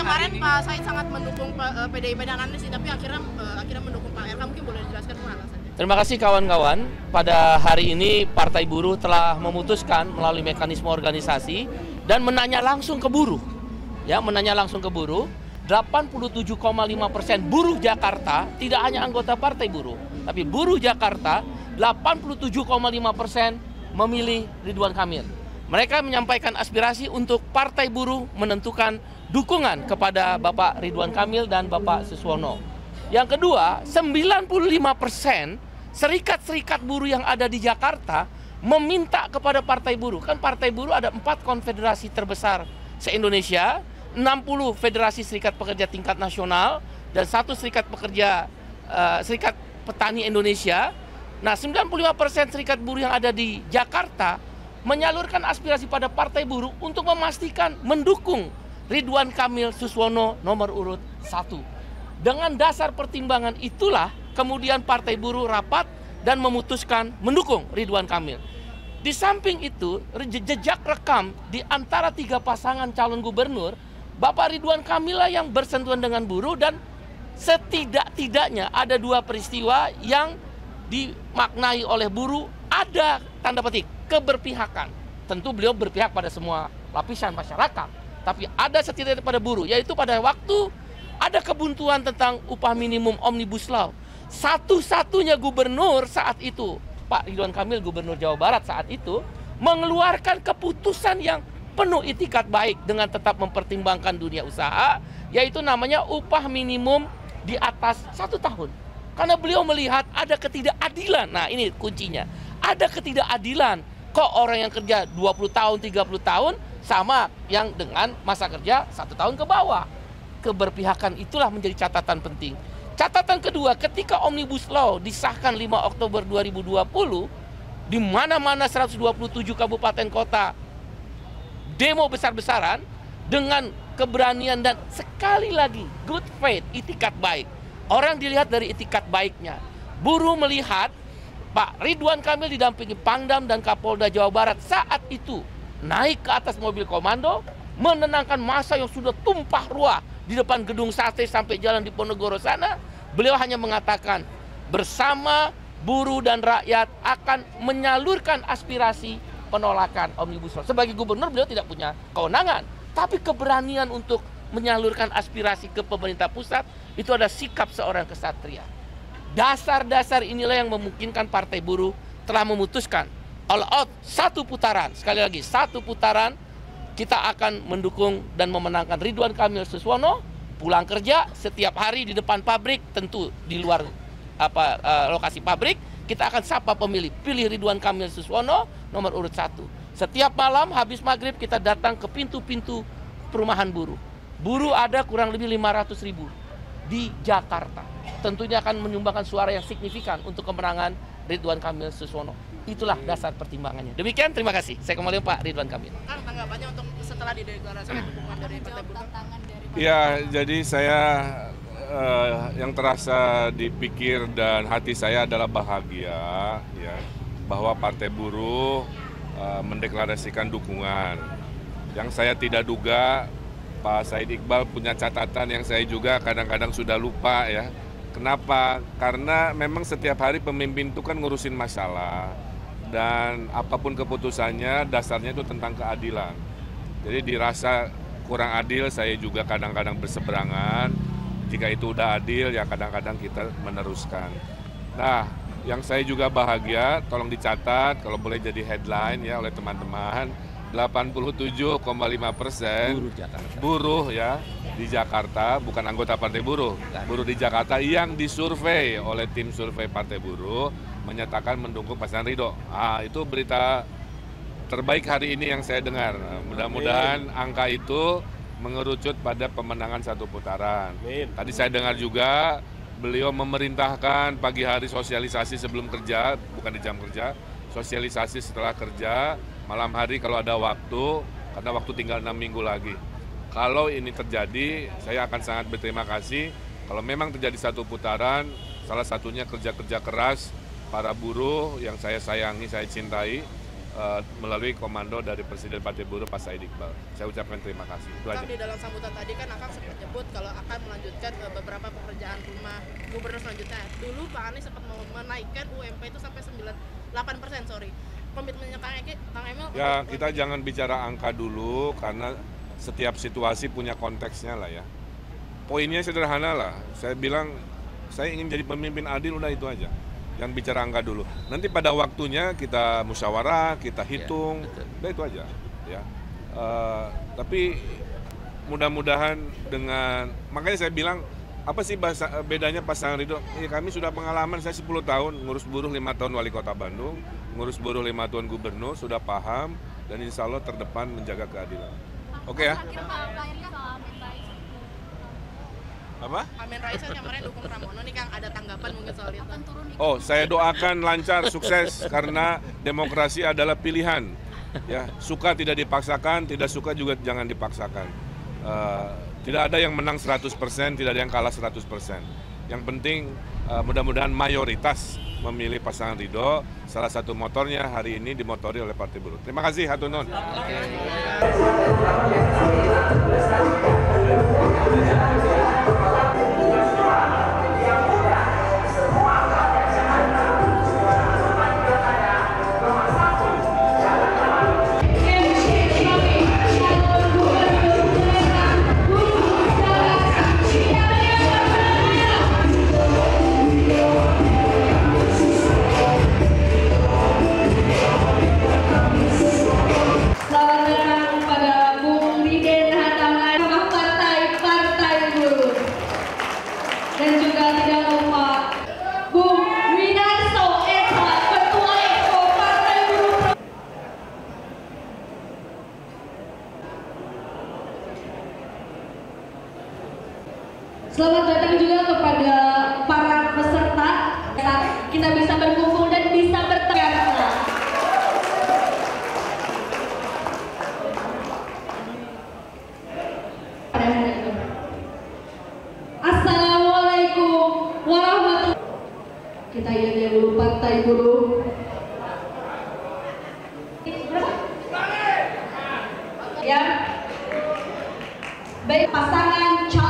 kemarin Pak Said sangat mendukung PDIP dan Anies, tapi akhirnya mendukung Pak RK. Mungkin boleh dijelaskan alasannya? Terima kasih kawan-kawan. Pada hari ini Partai Buruh telah memutuskan melalui mekanisme organisasi dan menanya langsung ke buruh. Ya, menanya langsung ke buruh. 87,5% buruh Jakarta, tidak hanya anggota Partai Buruh, tapi buruh Jakarta 87,5% memilih Ridwan Kamil. Mereka menyampaikan aspirasi untuk Partai Buruh menentukan dukungan kepada Bapak Ridwan Kamil dan Bapak Suswono. Yang kedua, 95% serikat-serikat buruh yang ada di Jakarta meminta kepada Partai Buruh. Kan Partai Buruh ada 4 konfederasi terbesar se-Indonesia, 60 federasi serikat pekerja tingkat nasional, dan 1 serikat pekerja serikat petani Indonesia. Nah, 95% serikat buruh yang ada di Jakarta menyalurkan aspirasi pada Partai Buruh untuk memastikan mendukung Ridwan Kamil Suswono nomor urut 1. Dengan dasar pertimbangan itulah kemudian Partai Buruh rapat dan memutuskan mendukung Ridwan Kamil. Di samping itu, jejak rekam di antara 3 pasangan calon gubernur, Bapak Ridwan Kamil lah yang bersentuhan dengan buruh, dan setidak-tidaknya ada 2 peristiwa yang dimaknai oleh buruh ada tanda petik keberpihakan. Tentu beliau berpihak pada semua lapisan masyarakat, tapi ada setidaknya pada buruh, yaitu pada waktu ada kebuntuan tentang upah minimum Omnibus Law. Satu-satunya gubernur saat itu, Pak Ridwan Kamil, gubernur Jawa Barat saat itu, mengeluarkan keputusan yang penuh itikat baik dengan tetap mempertimbangkan dunia usaha, yaitu namanya upah minimum di atas 1 tahun. Karena beliau melihat ada ketidakadilan. Nah, ini kuncinya. Ada ketidakadilan. Kok orang yang kerja 20 tahun, 30 tahun sama yang dengan masa kerja 1 tahun ke bawah. Keberpihakan itulah menjadi catatan penting. Catatan kedua, ketika Omnibus Law disahkan 5 Oktober 2020, di mana-mana 127 kabupaten kota demo besar-besaran dengan keberanian dan sekali lagi good faith, itikat baik. Orang dilihat dari itikat baiknya. Buruh melihat Pak Ridwan Kamil didampingi Pangdam dan Kapolda Jawa Barat saat itu naik ke atas mobil komando, menenangkan massa yang sudah tumpah ruah di depan gedung sate sampai jalan di Ponegoro sana. Beliau hanya mengatakan bersama buruh dan rakyat akan menyalurkan aspirasi penolakan Omnibus Law. Sebagai gubernur beliau tidak punya kewenangan, tapi keberanian untuk menyalurkan aspirasi ke pemerintah pusat itu ada sikap seorang kesatria. Dasar-dasar inilah yang memungkinkan Partai Buruh telah memutuskan all out 1 putaran. Sekali lagi 1 putaran kita akan mendukung dan memenangkan Ridwan Kamil Suswono. Pulang kerja setiap hari di depan pabrik, tentu di luar lokasi pabrik, kita akan sapa pemilih, pilih Ridwan Kamil Suswono nomor urut 1. Setiap malam habis maghrib kita datang ke pintu-pintu perumahan buruh. Buruh ada kurang lebih 500.000 di Jakarta. Tentunya akan menyumbangkan suara yang signifikan untuk kemenangan Ridwan Kamil Suswono. Itulah dasar pertimbangannya. Demikian, terima kasih. Saya kembali Pak Ridwan Kamil. Kan tanggapannya untuk setelah dideklarasikan dukungan dari Partai Buruh? Ya, jadi saya yang terasa dipikir dan hati saya adalah bahagia ya bahwa Partai Buruh mendeklarasikan dukungan. Yang saya tidak duga Pak Said Iqbal punya catatan yang saya juga kadang-kadang sudah lupa ya. Kenapa? Karena memang setiap hari pemimpin itu kan ngurusin masalah dan apapun keputusannya dasarnya itu tentang keadilan. Jadi dirasa kurang adil, saya juga kadang-kadang berseberangan. Jika itu udah adil, ya kadang-kadang kita meneruskan. Nah, yang saya juga bahagia, tolong dicatat, kalau boleh jadi headline ya oleh teman-teman, 87,5% buruh ya di Jakarta, bukan anggota Partai Buruh, buruh di Jakarta yang disurvei oleh tim survei Partai Buruh menyatakan mendukung pasangan Ridho. Itu berita terbaik hari ini yang saya dengar. Mudah-mudahan angka itu mengerucut pada pemenangan 1 putaran. Tadi saya dengar juga beliau memerintahkan pagi hari sosialisasi sebelum kerja, bukan di jam kerja, sosialisasi setelah kerja, malam hari kalau ada waktu, karena waktu tinggal 6 minggu lagi. Kalau ini terjadi, saya akan sangat berterima kasih. Kalau memang terjadi 1 putaran, salah satunya kerja-kerja keras para buruh yang saya sayangi, saya cintai, melalui komando dari Presiden Partai Buruh Pak Said Iqbal. Saya ucapkan terima kasih. Itu aja. Di dalam sambutan tadi kan Akang sempat akan melanjutkan beberapa pekerjaan rumah gubernur selanjutnya. Dulu Pak Anies sempat mau menaikkan UMP itu sampai 8%, sorry. Komitmennya Kang Emil? Ya, kita jangan bicara angka dulu karena setiap situasi punya konteksnya lah ya. Poinnya sederhana lah, saya bilang saya ingin jadi pemimpin adil, udah itu aja. Jangan bicara angka dulu. Nanti pada waktunya kita musyawarah, kita hitung, udah itu aja. Ya. Tapi mudah-mudahan dengan, makanya saya bilang, apa sih bedanya pasangan Ridho? Ya, kami sudah pengalaman, saya 10 tahun, ngurus buruh 5 tahun wali kota Bandung, ngurus buruh 5 tahun gubernur, sudah paham, dan insya Allah terdepan menjaga keadilan. Oke ya? Apa? Amin Rais kemarin dukung Pramono nih Kang, ada tanggapan mungkin soal itu? Oh, saya doakan lancar, sukses, karena demokrasi adalah pilihan. Ya, suka tidak dipaksakan, tidak suka juga jangan dipaksakan. Tidak ada yang menang 100%, tidak ada yang kalah 100%. Yang penting mudah-mudahan mayoritas memilih pasangan Ridho. Salah satu motornya hari ini dimotori oleh Partai Buruh. Terima kasih, hatur nuhun. Dan juga tidak lupa Bung Winarso Esa, Ketua Exco Partai Buruh. Selamat datang juga kepada para peserta. Kita bisa berkumpul dan bisa bertanya. Pada hari ini. Assalamualaikum warahmatullahi wabarakatuh. Kita ianya dulu Partai Buruh. Ya. Baik pasangan calon